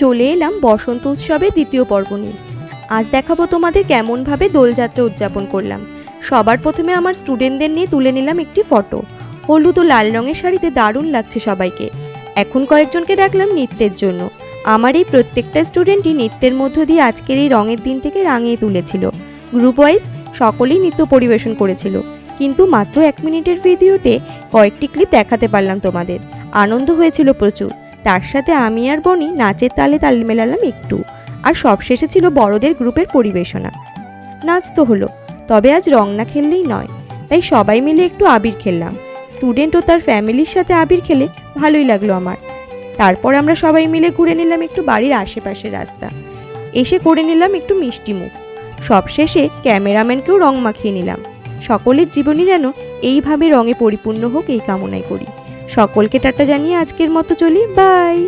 চলে এলাম বসন্ত উৎসবের দ্বিতীয় পর্ব নিয়ে। আজ দেখাবো তোমাদের কেমনভাবে দোলযাত্রা উদযাপন করলাম। সবার প্রথমে আমার স্টুডেন্টদের নিয়ে তুলে নিলাম একটি ফটো। হলুদ ও লাল রঙের শাড়িতে দারুণ লাগছে সবাইকে। এখন কয়েকজনকে ডাকলাম নৃত্যের জন্য। আমার এই প্রত্যেকটা স্টুডেন্টই নৃত্যের মধ্য দিয়ে আজকের এই রঙের দিনটিকে রাঙিয়ে তুলেছিল। গ্রুপ ওয়াইজ সকলেই নৃত্য পরিবেশন করেছিল, কিন্তু মাত্র 1 মিনিটের ভিডিওতে কয়েকটি ক্লিপ দেখাতে পারলাম তোমাদের। আনন্দ হয়েছিল প্রচুর। তার সাথে আমি আর বনি নাচের তালে তাল মেলালাম একটু। আর সবশেষে ছিল বড়দের গ্রুপের পরিবেশনা। নাচ তো হলো, তবে আজ রং না খেললেই নয়, তাই সবাই মিলে একটু আবির খেললাম। স্টুডেন্ট ও তার ফ্যামিলির সাথে আবির খেলে ভালোই লাগলো আমার। তারপর আমরা সবাই মিলে ঘুরে নিলাম একটু বাড়ির আশেপাশের রাস্তা। এসে করে নিলাম একটু মিষ্টি মুখ। সবশেষে ক্যামেরাম্যানকেও রং মাখিয়ে নিলাম। সকলের জীবনই যেন এইভাবে রঙে পরিপূর্ণ হোক এই কামনাই করি। সকলকে টাটা জানিয়ে আজকের মতো চলি, বাই।